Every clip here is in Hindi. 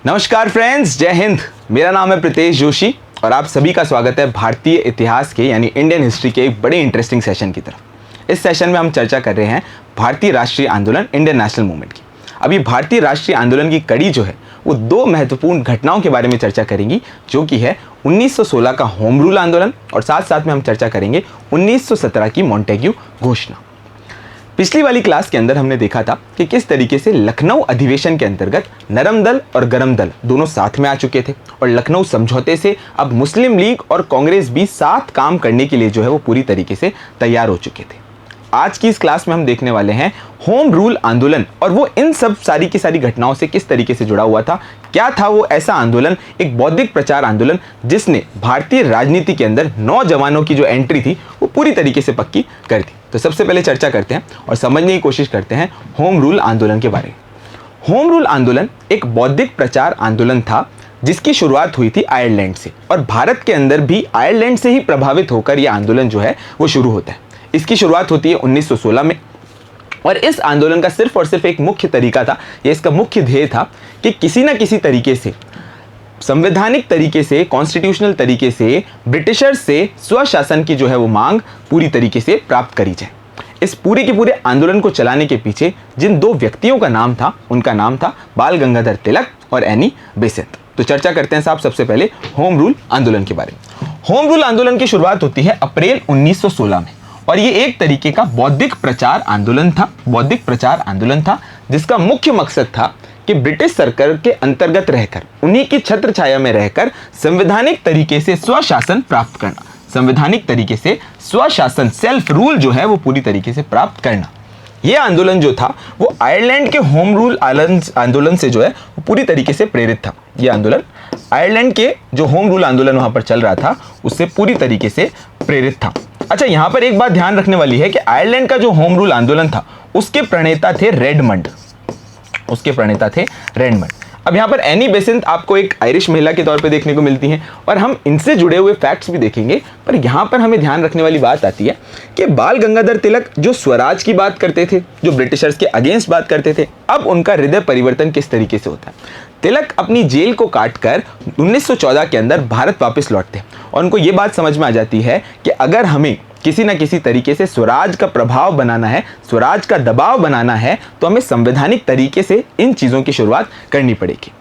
नमस्कार फ्रेंड्स, जय हिंद। मेरा नाम है प्रीतेश जोशी और आप सभी का स्वागत है भारतीय इतिहास के यानी इंडियन हिस्ट्री के एक बड़े इंटरेस्टिंग सेशन की तरफ। इस सेशन में हम चर्चा कर रहे हैं भारतीय राष्ट्रीय आंदोलन, इंडियन नेशनल मूवमेंट की। अभी भारतीय राष्ट्रीय आंदोलन की कड़ी जो है वो दो महत्वपूर्ण घटनाओं के बारे में चर्चा करेंगी, जो कि है 1916 का होम रूल आंदोलन और साथ साथ में हम चर्चा करेंगे 1917 की मॉन्टेग्यू घोषणा। पिछली वाली क्लास के अंदर हमने देखा था कि किस तरीके से लखनऊ अधिवेशन के अंतर्गत नरम दल और गरम दल दोनों साथ में आ चुके थे और लखनऊ समझौते से अब मुस्लिम लीग और कांग्रेस भी साथ काम करने के लिए जो है वो पूरी तरीके से तैयार हो चुके थे। आज की इस क्लास में हम देखने वाले हैं होम रूल आंदोलन और वो इन सब सारी की सारी घटनाओं से किस तरीके से जुड़ा हुआ था। क्या था वो ऐसा आंदोलन, एक बौद्धिक प्रचार आंदोलन जिसने भारतीय राजनीति के अंदर नौजवानों की जो एंट्री थी वो पूरी तरीके से पक्की कर दी। तो सबसे पहले चर्चा करते हैं और समझने की कोशिश करते हैं होम रूल आंदोलन के बारे में। होम रूल आंदोलन एक बौद्धिक प्रचार आंदोलन था जिसकी शुरुआत हुई थी आयरलैंड से और भारत के अंदर भी आयरलैंड से ही प्रभावित होकर यह आंदोलन जो है वो शुरू होता है। इसकी शुरुआत होती है 1916 में और इस आंदोलन का सिर्फ और सिर्फ एक मुख्य तरीका था, या इसका मुख्य ध्येय था कि किसी ना किसी तरीके से, संवैधानिक तरीके से, कॉन्स्टिट्यूशनल तरीके से ब्रिटिशर्स से स्वशासन की जो है वो मांग पूरी तरीके से प्राप्त करी जाए। इस पूरे के पूरे आंदोलन को चलाने के पीछे जिन दो व्यक्तियों का नाम था उनका नाम था बाल गंगाधर तिलक और एनी बेसेंट। तो चर्चा करते हैं साहब सबसे पहले होम रूल आंदोलन के बारे में। होम रूल आंदोलन की शुरुआत होती है अप्रैल 1916 में और ये एक तरीके का बौद्धिक प्रचार आंदोलन था जिसका मुख्य मकसद था कि ब्रिटिश सरकार के अंतर्गत रहकर, उन्हीं की छत्र छाया में रहकर संवैधानिक तरीके से स्वशासन प्राप्त करना, संवैधानिक तरीके से स्वशासन, सेल्फ रूल जो है वो पूरी तरीके से प्राप्त करना। यह आंदोलन जो था वो आयरलैंड के होम रूल आंदोलन से जो है वो पूरी तरीके से प्रेरित था। यह आंदोलन आयरलैंड के जो होम रूल आंदोलन वहां पर चल रहा था उससे पूरी तरीके से प्रेरित था। अच्छा, यहां पर एक बात ध्यान रखने वाली है कि आयरलैंड का जो होम रूल आंदोलन था उसके प्रणेता थे रेडमंड। अब यहाँ पर एनी बेसेंट आपको एक आयरिश महिला के तौर पे देखने को मिलती हैं और हम इनसे जुड़े हुए फैक्ट्स भी देखेंगे, पर यहाँ पर हमें ध्यान रखने वाली बात आती है कि बाल गंगाधर तिलक जो स्वराज की बात करते थे, जो ब्रिटिशर्स के अगेंस्ट बात करते थे, अब उनका हृदय परिवर्तन किस तरीके से होता है। तिलक अपनी जेल को काटकर 1914 के अंदर भारत वापस लौटते हैं और उनको ये बात समझ में आ जाती है कि अगर हमें किसी ना किसी तरीके से स्वराज का प्रभाव बनाना है, स्वराज का दबाव बनाना है, तो हमें संवैधानिक तरीके से इन चीज़ों की शुरुआत करनी पड़ेगी।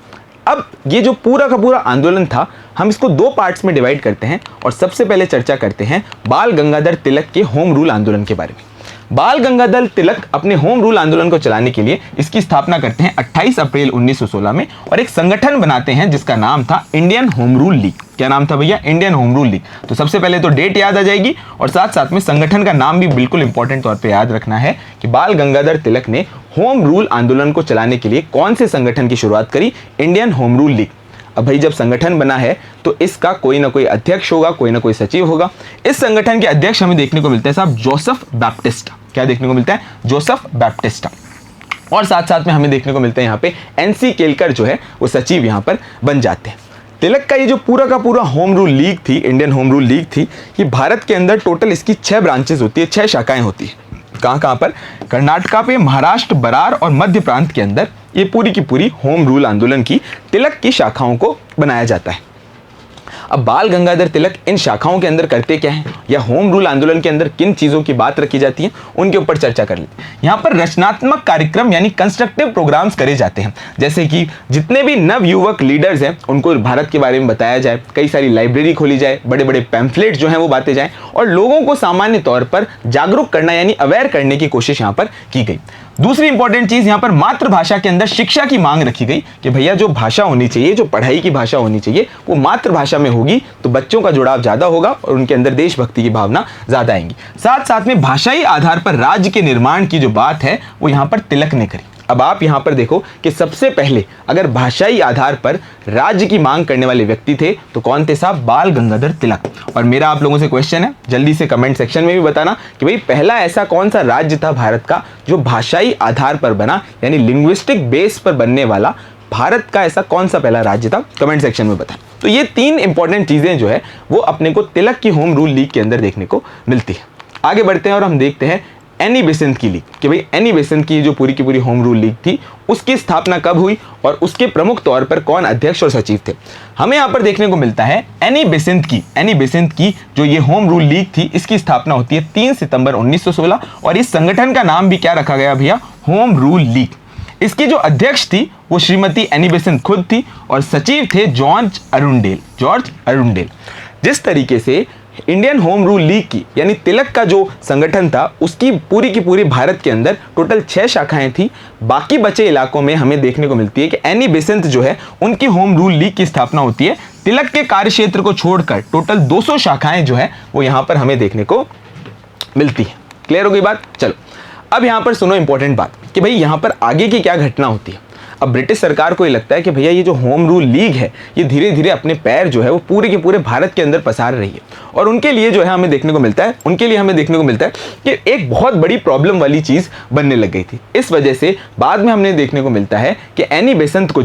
अब ये जो पूरा का पूरा आंदोलन था, हम इसको दो पार्ट्स में डिवाइड करते हैं और सबसे पहले चर्चा करते हैं बाल गंगाधर तिलक के होम रूल आंदोलन के बारे में। बाल गंगाधर तिलक अपने होम रूल आंदोलन को चलाने के लिए इसकी स्थापना करते हैं 28 अप्रैल 1916 में और एक संगठन बनाते हैं जिसका नाम था इंडियन होम रूल लीग। क्या नाम था भैया? Indian home rule league. तो सबसे पहले तो डेट याद आ जाएगी और साथ साथ में संगठन का नाम भी बिल्कुल इंपॉर्टेंट तौर पे याद रखना है कि बाल गंगाधर तिलक ने होम रूल आंदोलन को चलाने के लिए कौन से संगठन की शुरुआत करी? Indian home rule league. अब भाई जब संगठन बना है तो इसका कोई ना कोई अध्यक्ष होगा, कोई ना कोई सचिव होगा। इस संगठन के अध्यक्ष हमें देखने को मिलते हैं साहब जोसेफ बैप्टिस्टा। क्या देखने को मिलता है? Joseph Baptista. और साथ साथ में हमें देखने को मिलते हैं यहाँ पे एनसी केलकर जो है वो सचिव यहाँ पर बन जाते हैं। तिलक का ये जो पूरा का पूरा होम रूल लीग थी, इंडियन होम रूल लीग थी, ये भारत के अंदर टोटल इसकी 6 ब्रांचेस होती है, 6 शाखाएं होती है। कहाँ पर? कर्नाटका पे, महाराष्ट्र, बरार और मध्य प्रांत के अंदर ये पूरी की पूरी होम रूल आंदोलन की तिलक की शाखाओं को बनाया जाता है। अब बाल गंगाधर तिलक इन शाखाओं के अंदर करते क्या हैं, या होम रूल आंदोलन के अंदर किन चीज़ों की बात रखी जाती है, उनके ऊपर चर्चा कर लेते हैं। यहाँ पर रचनात्मक कार्यक्रम यानी कंस्ट्रक्टिव प्रोग्राम्स करे जाते हैं, जैसे कि जितने भी नव युवक लीडर्स हैं उनको भारत के बारे में बताया जाए, कई सारी लाइब्रेरी खोली जाए, बड़े बड़े पैम्फलेट जो हैं वो बांटे जाएं और लोगों को सामान्य तौर पर जागरूक करना यानी अवेयर करने की कोशिश यहाँ पर की गई। दूसरी इंपॉर्टेंट चीज यहाँ पर मातृभाषा के अंदर शिक्षा की मांग रखी गई कि भैया जो भाषा होनी चाहिए, जो पढ़ाई की भाषा होनी चाहिए वो मातृभाषा में होगी तो बच्चों का जुड़ाव ज्यादा होगा और उनके अंदर देशभक्ति की भावना ज्यादा आएंगी। साथ साथ में भाषाई आधार पर राज्य के निर्माण की जो बात है वो यहाँ पर तिलक ने करी। अब आप यहां पर देखो कि सबसे पहले अगर भाषाई आधार पर राज्य की मांग करने वाले व्यक्ति थे तो कौन थे साहब? बाल गंगाधर तिलक। और मेरा आप लोगों से क्वेश्चन है, जल्दी से कमेंट सेक्शन में भी बताना कि भाई पहला ऐसा कौन सा राज्य था भारत का जो भाषाई आधार पर बना, यानी लिंग्विस्टिक बेस पर बनने वाला भारत का ऐसा कौन सा पहला राज्य था? कमेंट सेक्शन में बताएं। तो ये 3 इंपॉर्टेंट चीजें जो है वो अपने को तिलक की होम रूल लीग के अंदर देखने को मिलती है। आगे बढ़ते हैं और हम देखते हैं एनी बेसेंट की लीग, कि भाई एनी बेसेंट की जो पूरी की पूरी होम रूल लीग थी उसकी स्थापना कब हुई और उसके प्रमुख तौर पर कौन अध्यक्ष और सचिव थे। हमें यहाँ पर देखने को मिलता है एनी बेसेंट की जो ये होम रूल लीग थी इसकी स्थापना होती है 3 सितंबर 1916 और इस संगठन का नाम भी क्या रखा गया भैया, होम रूल लीग। इसकी जो अध्यक्ष थी वो श्रीमती एनी बेसेंट खुद थी और सचिव थे जॉर्ज अरुंडेल। जिस तरीके से इंडियन होम रूल लीग की यानी तिलक का जो संगठन था उसकी पूरी की पूरी भारत के अंदर टोटल 6 शाखाएं थी, बाकी बचे इलाकों में हमें देखने को मिलती है कि एनी बेसेंट जो है उनकी होम रूल लीग की स्थापना होती है। तिलक के कार्य क्षेत्र को छोड़कर टोटल 200 शाखाएं जो है वो यहाँ पर हमें देखने को मिलती है। क्लियर हो गई बात। चलो अब यहाँ पर सुनो इंपॉर्टेंट बात कि भाई यहाँ पर आगे की क्या घटना होती है। अब ब्रिटिश सरकार को ये लगता है कि भैया ये जो होम रूल लीग है ये धीरे धीरे अपने पैर जो है वो पूरे के पूरे भारत के अंदर पसार रही है और उनके लिए जो है हमें देखने को मिलता है कि एक बहुत बड़ी प्रॉब्लम वाली चीज़ बनने लग गई थी। इस वजह से बाद में हमने देखने को मिलता है कि एनी बेसेंट को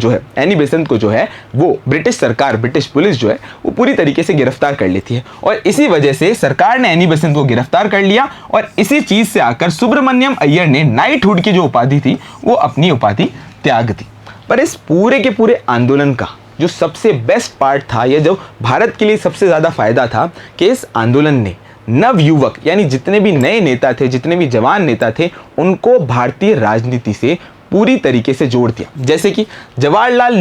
जो है वो ब्रिटिश सरकार, ब्रिटिश पुलिस जो है वो पूरी तरीके से गिरफ्तार कर लेती है और इसी वजह से सरकार ने एनी बेसेंट को गिरफ्तार कर लिया और इसी चीज़ से आकर सुब्रमण्यम अय्यर ने नाइटहुड की जो उपाधि थी वो अपनी उपाधि त्याग दी। पर इस पूरे के पूरे आंदोलन का जो सबसे बेस्ट पार्ट था, ये जो भारत के लिए सबसे ज़्यादा फायदा था कि इस आंदोलन ने नव युवक यानी जितने भी नए नेता थे, जितने भी जवान नेता थे, उनको भारतीय राजनीति से पूरी तरीके से जोड़ दिया। जैसे कि जवाहरलाल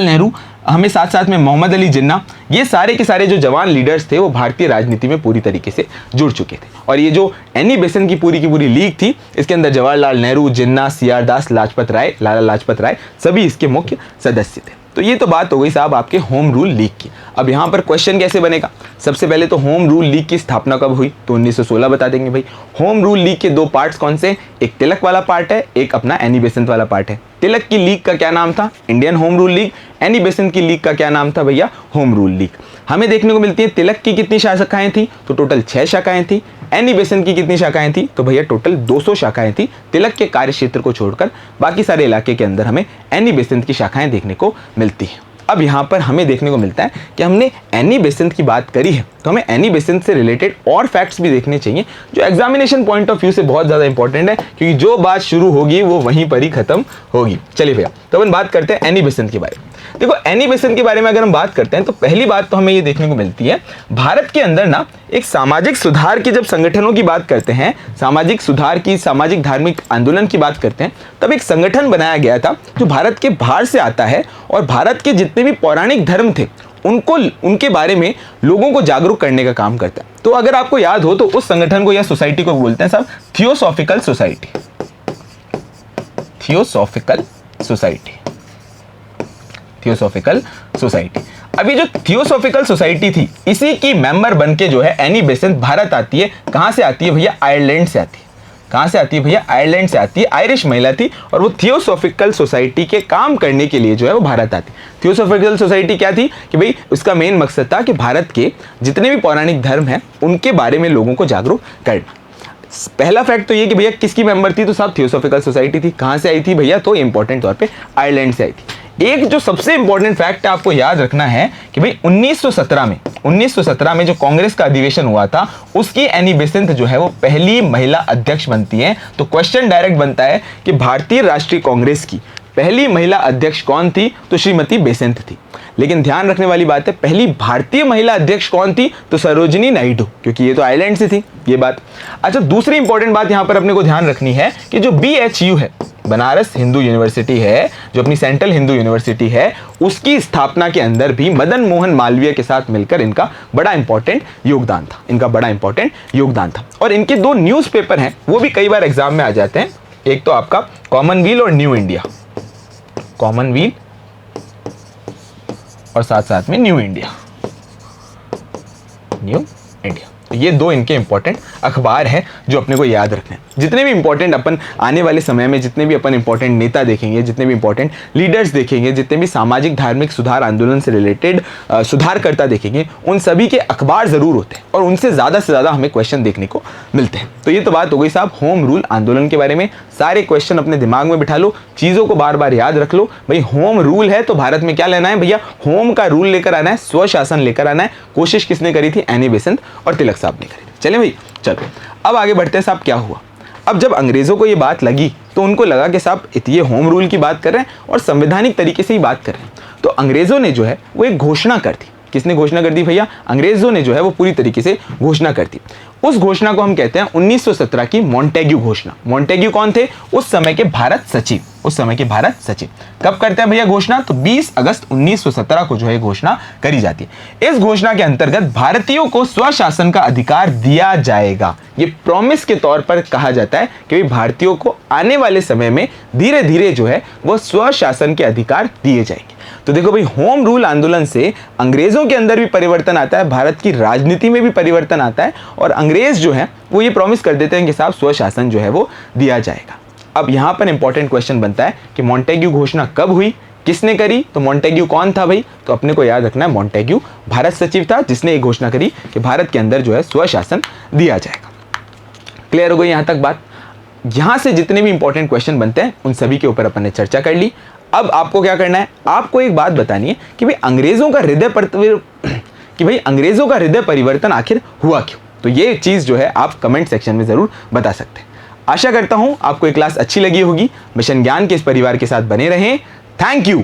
नेहरू हमें साथ साथ में मोहम्मद अली जिन्ना, ये सारे के सारे जो जवान लीडर्स थे वो भारतीय राजनीति में पूरी तरीके से जुड़ चुके थे और ये जो एनी बेसेंट की पूरी लीग थी इसके अंदर जवाहरलाल नेहरू, जिन्ना, सीआर दास, लाला लाजपत राय सभी इसके मुख्य सदस्य थे। तो ये तो बात हो गई साहब आपके होम रूल लीग की। अब यहाँ पर क्वेश्चन कैसे बनेगा, सबसे पहले तो होम रूल लीग की स्थापना कब हुई, तो 1916 बता देंगे भाई। होम रूल लीग के 2 पार्ट्स कौन से, एक तिलक वाला पार्ट है, एक अपना एनी बेसेंट वाला पार्ट है। तिलक की लीग का क्या नाम था, Indian home rule league. Annie Besant की लीग का क्या नाम था भैया, होम रूल लीग। हमें देखने को मिलती है तिलक की कितनी शाखाएं थी, तो टोटल 6 शाखाएं थी। एनी बेसेंट की कितनी शाखाएं थी, तो भैया टोटल 200 शाखाएं थी। तिलक के कार्य क्षेत्र को छोड़कर बाकी सारे इलाके के अंदर हमें एनी बेसेंट की शाखाएं देखने को मिलती हैं। अब यहाँ पर हमें देखने को मिलता है कि हमने एनी बेसेंट की बात करी है तो हमें एनी बेसेंट से रिलेटेड और फैक्ट्स भी देखने चाहिए जो एग्जामिनेशन पॉइंट ऑफ व्यू से बहुत ज़्यादा इंपॉर्टेंट है, क्योंकि जो बात शुरू होगी वो वहीं पर ही खत्म होगी। चलिए भैया तो अपन बात करते हैं एनी बेसेंट के बारे में। देखो एनी बेसेंट के बारे में अगर हम बात करते हैं तो पहली बात तो हमें ये देखने को मिलती है भारत के अंदर ना एक सामाजिक सुधार की, जब संगठनों की बात करते हैं, सामाजिक सुधार की, सामाजिक धार्मिक आंदोलन की बात करते हैं, तब एक संगठन बनाया गया था जो भारत के बाहर से आता है और भारत के जितने भी पौराणिक धर्म थे उनके बारे में लोगों को जागरूक करने का काम करता है। तो अगर आपको याद हो तो उस संगठन को या सोसाइटी को बोलते हैं साहब थियोसॉफिकल सोसाइटी। Theosophical society. अभी जो थियोसॉफिकल सोसाइटी थी इसी की मेंबर बनके जो है एनी बेसेंट भारत आती है। कहां से आती है भैया, आयरलैंड से आती है। कहां से आती है भैया, आयरलैंड से आती है। आयरिश महिला थी और वो थियोसॉफिकल सोसाइटी के काम करने के लिए जो है वो भारत आती। थियोसॉफिकल सोसाइटी क्या थी कि भाई उसका मेन मकसद था कि भारत के जितने भी पौराणिक धर्म हैं उनके बारे में लोगों को जागरूक करना। पहला फैक्ट तो ये कि भैया किसकी मेंबर थी, तो साहब थियोसॉफिकल सोसाइटी थी। कहां से आई थी भैया, तो इंपॉर्टेंट तौर पे आयरलैंड से आई थी। एक जो सबसे इंपॉर्टेंट फैक्ट आपको याद रखना है कि भाई 1917 में जो कांग्रेस का अधिवेशन हुआ था उसकी एनी बेसेंट जो है वो पहली महिला अध्यक्ष बनती है। तो क्वेश्चन डायरेक्ट बनता है कि भारतीय राष्ट्रीय कांग्रेस की पहली महिला अध्यक्ष कौन थी, तो श्रीमती बेसेंट थी। लेकिन ध्यान रखने वाली बात है पहली भारतीय महिला अध्यक्ष कौन थी, तो सरोजिनी नायडू, क्योंकि ये तो आयरलैंड से थी ये बात। अच्छा दूसरी इंपॉर्टेंट बात यहां पर अपने को ध्यान रखनी है कि जो BHU है, बनारस हिंदू यूनिवर्सिटी है, जो अपनी सेंट्रल हिंदू यूनिवर्सिटी है, उसकी स्थापना के अंदर भी मदन मोहन मालवीय के साथ मिलकर इनका बड़ा इंपॉर्टेंट योगदान था। और इनके 2 न्यूज़पेपर हैं वो भी कई बार एग्जाम में आ जाते हैं। एक तो आपका कॉमनवील और न्यू इंडिया, कॉमनवील और साथ साथ में न्यू इंडिया। तो ये 2 इनके इंपॉर्टेंट अखबार हैं जो अपने को याद रखने हैं। जितने भी इंपॉर्टेंट अपन आने वाले समय में जितने भी अपन इंपॉर्टेंट नेता देखेंगे, जितने भी इंपॉर्टेंट लीडर्स देखेंगे, जितने भी सामाजिक धार्मिक सुधार आंदोलन से रिलेटेड सुधारकर्ता देखेंगे, उन सभी के अखबार जरूर होते हैं और उनसे ज़्यादा से ज़्यादा हमें क्वेश्चन देखने को मिलते हैं। तो ये तो बात हो गई साहब होम रूल आंदोलन के बारे में। सारे क्वेश्चन अपने दिमाग में बिठा लो, चीज़ों को बार बार याद रख लो। भाई होम रूल है तो भारत में क्या लेना है भैया, होम का रूल लेकर आना है, स्वशासन लेकर आना है। कोशिश किसने करी थी, एनी बेसेंट और तिलक साहब ने करी थी। चले भाई चलो अब आगे बढ़ते हैं साहब, क्या हुआ। अब जब अंग्रेज़ों को ये बात लगी तो उनको लगा कि साहब ये होम रूल की बात कर रहे हैं और संवैधानिक तरीके से ही बात कर रहे हैं। तो अंग्रेज़ों ने जो है वो एक घोषणा कर दी। किसने घोषणा कर दी भैया? अंग्रेज़ों ने जो है वो पूरी तरीके से घोषणा कर दी। उस घोषणा को हम कहते हैं 1917 की मॉन्टेग्यू घोषणा। मॉन्टेग्यू कौन थे? उस समय के भारत सचिव। उस समय के भारत सचिव कब करते हैं भैया घोषणा? तो 20 अगस्त 1917 को जो है घोषणा करी जाती है। इस घोषणा के अंतर्गत भारतीयों को स्वशासन का अधिकार दिया जाएगा। ये प्रॉमिस के तौर पर कहा जाता है कि भारतीयों को आने वाले समय में धीरे धीरे जो है वो स्वशासन के अधिकार दिए जाएंगे। तो देखो भाई, होम रूल आंदोलन से अंग्रेजों के अंदर भी परिवर्तन आता है, भारत की राजनीति में भी परिवर्तन आता है और अंग्रेज जो है वो ये प्रॉमिस कर देते हैं कि साहब स्वशासन जो है वो दिया जाएगा। अब यहाँ पर इंपॉर्टेंट क्वेश्चन बनता है कि मॉन्टेग्यू घोषणा कब हुई, किसने करी? तो मॉन्टेग्यू कौन था भाई? तो अपने को याद रखना है, मॉन्टेग्यू भारत सचिव था जिसने एक घोषणा करी कि भारत के अंदर जो है स्वशासन दिया जाएगा। क्लियर हो गई यहाँ तक बात? यहाँ से जितने भी इंपॉर्टेंट क्वेश्चन बनते हैं उन सभी के ऊपर अपन ने चर्चा कर ली। अब आपको क्या करना है, आपको एक बात बतानी है कि भाई अंग्रेजों का हृदय परिवर्तन आखिर हुआ क्यों। तो ये चीज़ जो है आप कमेंट सेक्शन में ज़रूर बता सकते हैं। आशा करता हूँ आपको ये क्लास अच्छी लगी होगी। मिशन ज्ञान के इस परिवार के साथ बने रहें। Thank you.